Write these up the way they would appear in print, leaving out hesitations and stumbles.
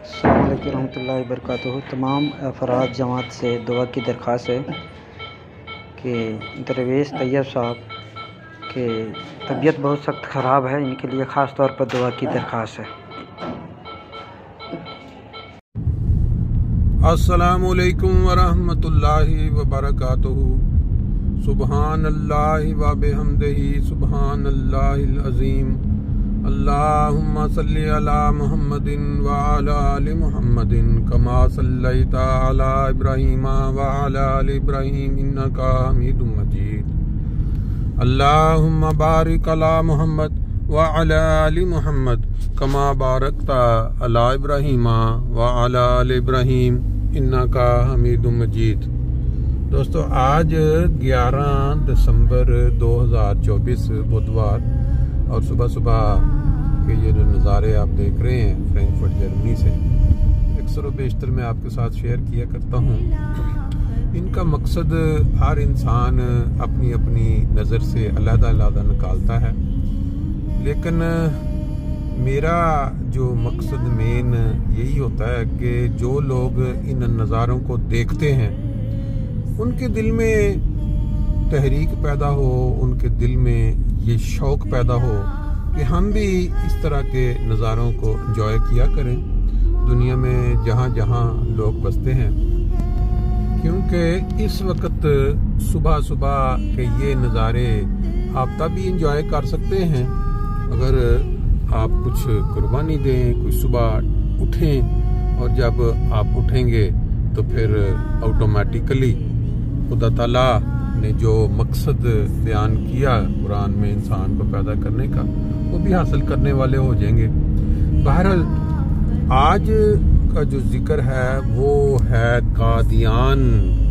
السلام علیکم ورحمۃ اللہ وبرکاتہ۔ تمام افراد جماعت سے دعا کی درخواست ہے کہ درویش طیب صاحب کی طبیعت بہت سخت خراب ہے، ان کے لیے خاص طور پر دعا کی درخواست ہے۔ السلام علیکم ورحمۃ اللہ وبرکاتہ۔ سبحان اللہ و بحمدہ سبحان اللہ العظیم۔ اللہم صلی علی محمد وعلی آل محمد کما صلیت علی ابراہیم وعلی آل ابراہیم انکا حمید مجید۔ اللہم بارک علی محمد وعلی آل محمد کما بارکت علی ابراہیم وعلی آل ابراہیم انکا حمید مجید۔ دوستو، آج 11 دسمبر 2024 بدوار، اور صبح کے یہ جو نظارے آپ دیکھ رہے ہیں فرینکفرٹ جرمنی سے، اکثر و بیشتر میں آپ کے ساتھ شیئر کیا کرتا ہوں۔ ان کا مقصد ہر انسان اپنی اپنی نظر سے علیحدہ علیحدہ نکالتا ہے، لیکن میرا جو مقصد مین یہی ہوتا ہے کہ جو لوگ ان نظاروں کو دیکھتے ہیں ان کے دل میں تحریک پیدا ہو، ان کے دل میں یہ شوق پیدا ہو کہ ہم بھی اس طرح کے نظاروں کو انجوائے کیا کریں دنیا میں جہاں جہاں لوگ بستے ہیں، کیونکہ اس وقت صبح کے یہ نظارے آپ تب بھی انجوائے کر سکتے ہیں اگر آپ کچھ قربانی دیں، کچھ صبح اٹھیں، اور جب آپ اٹھیں گے تو پھر آٹومیٹیکلی خدا تعالیٰ نے جو مقصد بیان کیا قرآن میں انسان کو پیدا کرنے کا، وہ بھی حاصل کرنے والے ہو جائیں گے۔ بہرحال آج کا جو ذکر ہے وہ ہے قادیان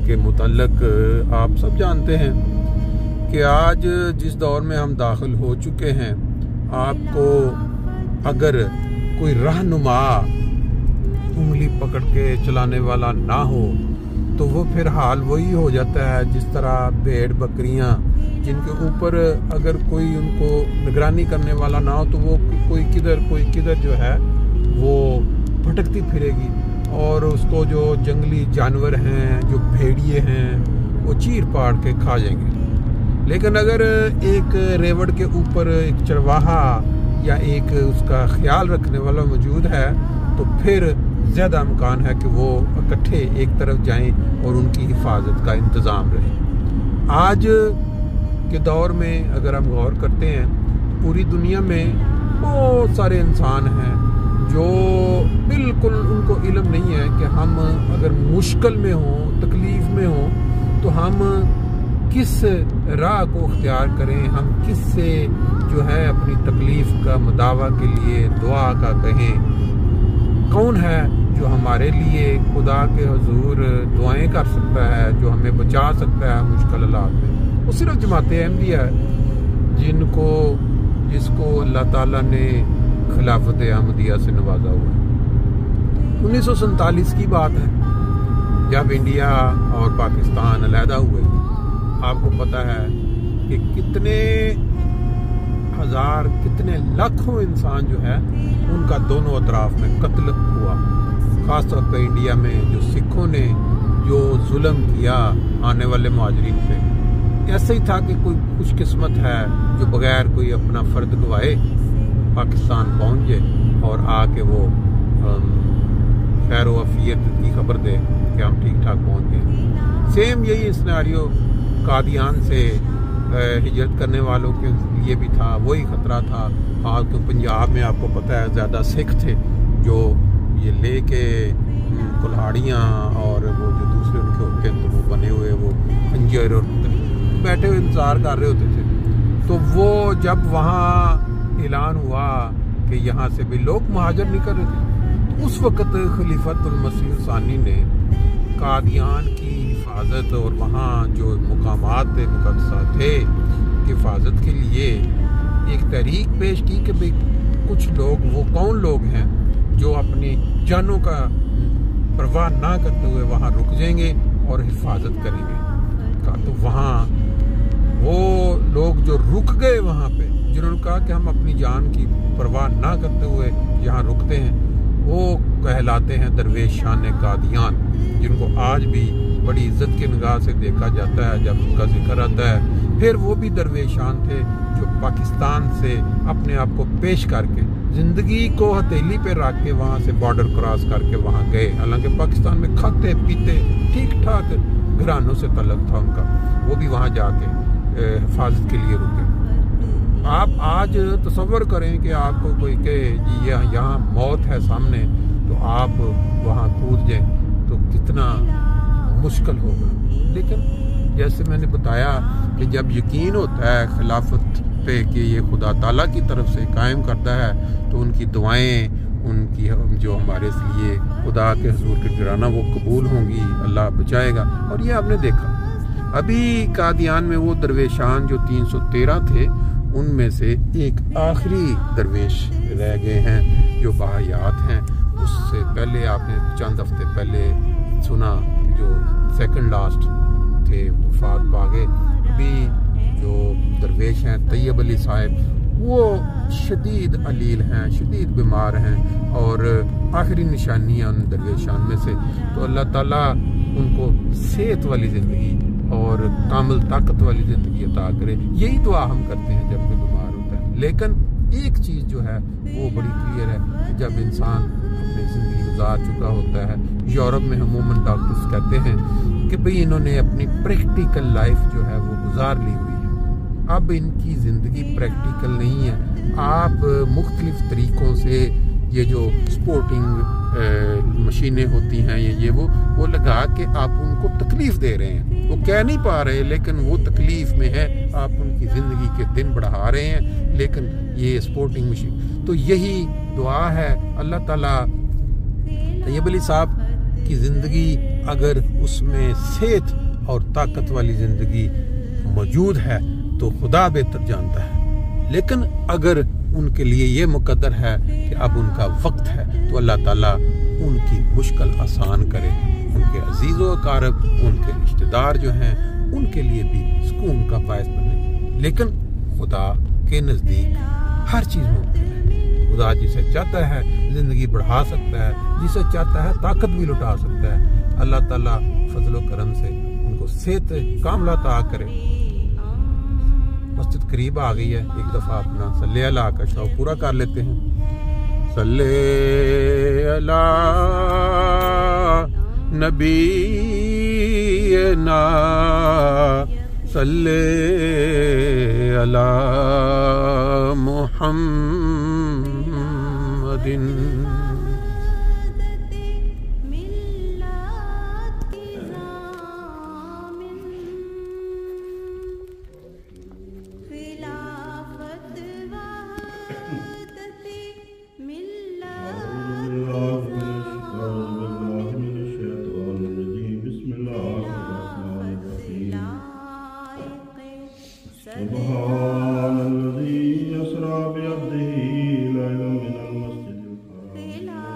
کے متعلق۔ آپ سب جانتے ہیں کہ آج جس دور میں ہم داخل ہو چکے ہیں، آپ کو اگر کوئی رہنما انگلی پکڑ کے چلانے والا نہ ہو تو وہ پھر حال وہی ہو جاتا ہے جس طرح بھیڑ بکریاں جن کے اوپر اگر کوئی ان کو نگرانی کرنے والا نہ ہو تو وہ کوئی کدھر جو ہے وہ بھٹکتی پھرے گی، اور اس کو جو جنگلی جانور ہیں، جو بھیڑیے ہیں، وہ چیر پاڑ کے کھا جائیں گے۔ لیکن اگر ایک ریوڑ کے اوپر ایک چرواہا یا ایک اس کا خیال رکھنے والا موجود ہے تو پھر زیادہ امکان ہے کہ وہ اکٹھے ایک طرف جائیں اور ان کی حفاظت کا انتظام رہے۔ آج کے دور میں اگر ہم غور کرتے ہیں، پوری دنیا میں بہت سارے انسان ہیں جو بالکل ان کو علم نہیں ہے کہ ہم اگر مشکل میں ہوں، تکلیف میں ہوں تو ہم کس راہ کو اختیار کریں، ہم کس سے جو ہے اپنی تکلیف کا مداوع کے لیے دعا کا کہیں، کون ہے جو ہمارے لیے خدا کے حضور دعائیں کر سکتا ہے، جو ہمیں بچا سکتا ہے مشکل حالات میں۔ وہ صرف جماعت احمدیہ ہے جس کو اللہ تعالیٰ نے خلافت احمدیہ سے نوازا ہوا ہے۔ 1947 کی بات ہے جب انڈیا اور پاکستان علیحدہ ہوئے۔ آپ کو پتہ ہے کہ کتنے ہزار، کتنے لاکھوں انسان جو ہے ان کا دونوں اطراف میں قتل ہوا، خاص طور پہ انڈیا میں جو سکھوں نے جو ظلم کیا آنے والے مہاجرین پہ۔ ایسا ہی تھا کہ کوئی خوش قسمت ہے جو بغیر کوئی اپنا فرد گوائے پاکستان پہنچ جائے اور آ کے وہ خیر و عافیت کی خبر دے کہ ہم ٹھیک ٹھاک پہنچ گئے۔ سیم یہی سیناریو قادیان سے ہجرت کرنے والوں کے لیے بھی تھا، وہی خطرہ تھا۔ کہ پنجاب میں آپ کو پتہ ہے زیادہ سکھ تھے جو یہ لے کے کلہاڑیاں اور وہ جو دوسرے ان کے ہوتے ہیں تو وہ بنے ہوئے وہ خنجر اور بیٹھے ہوئے انتظار کر رہے ہوتے تھے۔ تو وہ جب وہاں اعلان ہوا کہ یہاں سے بھی لوگ مہاجر نکل رہے تھے، تو اس وقت خلیفۃ المسیح ثانی نے قادیان کی حفاظت اور وہاں جو مقامات مقدسہ تھے حفاظت کے لیے ایک تحریک پیش کی کہ بھئی کچھ لوگ، وہ کون لوگ ہیں جو اپنی جانوں کا پرواہ نہ کرتے ہوئے وہاں رک جائیں گے اور حفاظت کریں گے۔ تو وہاں وہ لوگ جو رک گئے وہاں پہ، جنہوں نے کہا کہ ہم اپنی جان کی پرواہ نہ کرتے ہوئے یہاں رکتے ہیں، وہ کہلاتے ہیں درویشان قادیان، جن کو آج بھی بڑی عزت کی نگاہ سے دیکھا جاتا ہے جب ان کا ذکر آتا ہے۔ پھر وہ بھی درویشان تھے جو پاکستان سے اپنے آپ کو پیش کر کے زندگی کو ہتھیلی پہ رکھ کے وہاں سے بارڈر کراس کر کے وہاں گئے، حالانکہ پاکستان میں کھاتے پیتے ٹھیک ٹھاک گھرانوں سے تعلق تھا ان کا، وہ بھی وہاں جا کے حفاظت کے لیے رکے۔ آپ آج تصور کریں کہ آپ کو کوئی کہ جی یہاں موت ہے سامنے تو آپ وہاں کود جائیں تو کتنا مشکل ہوگا۔ لیکن جیسے میں نے بتایا کہ جب یقین ہوتا ہے خلافت پہ کہ یہ خدا تعالیٰ کی طرف سے قائم کرتا ہے تو ان کی دعائیں، ان کی جو ہمارے لیے خدا کے حضور کے ڈرانا وہ قبول ہوں گی، اللہ بچائے گا۔ اور یہ آپ نے دیکھا ابھی قادیان میں وہ درویشان جو 313 تھے ان میں سے ایک آخری درویش رہ گئے ہیں جو باحیات ہیں۔ اس سے پہلے آپ نے چند ہفتے پہلے سنا کہ جو سیکنڈ لاسٹ تھے وفات پا گئے۔ ابھی جو درویش ہیں طیب علی صاحب وہ شدید علیل ہیں، شدید بیمار ہیں اور آخری نشانیاں ان درویشان میں سے۔ تو اللہ تعالیٰ ان کو صحت والی زندگی اور کامل طاقت والی زندگی عطا کرے، یہی دعا ہم کرتے ہیں جب کوئی بیمار ہوتا ہے۔ لیکن ایک چیز جو ہے وہ بڑی کلیئر ہے کہ جب انسان اپنی زندگی گزار چکا ہوتا ہے، یورپ میں عموماً ڈاکٹرز کہتے ہیں کہ بھئی انہوں نے اپنی پریکٹیکل لائف جو ہے وہ گزار لی ہوئی ہے، اب ان کی زندگی پریکٹیکل نہیں ہے۔ آپ مختلف طریقوں سے یہ جو سپورٹنگ مشینیں ہوتی ہیں یہ وہ لگا کے آپ ان کو تکلیف دے رہے ہیں، وہ کہہ نہیں پا رہے لیکن وہ تکلیف میں ہے، آپ ان کی زندگی کے دن بڑھا رہے ہیں۔ لیکن یہ سپورٹنگ مشین تو یہی دعا ہے اللہ تعالیٰ طیب علی صاحب کی زندگی اگر اس میں صحت اور طاقت والی زندگی موجود ہے تو خدا بہتر جانتا ہے، لیکن اگر ان کے لیے یہ مقدر ہے کہ اب ان کا وقت ہے تو اللہ تعالیٰ ان کی مشکل آسان کرے، ان کے عزیز و اقارب، ان کے رشتہ دار جو ہیں ان کے لیے بھی سکون کا باعث بنے۔ لیکن خدا کے نزدیک ہر چیز ممکن ہے۔ خدا جسے چاہتا ہے زندگی بڑھا سکتا ہے، جسے چاہتا ہے طاقت بھی لٹا سکتا ہے۔ اللہ تعالیٰ فضل و کرم سے ان کو صحت کاملہ عطا کرے۔ مسجد قریب آ گئی ہے، ایک دفعہ اپنا صلی اللہ کا شوق پورا کر لیتے ہیں۔ صلی اللہ نبینا صلی اللہ محمد۔ سبحان الذي أسرى بعبده ليلا من المسجد الحرام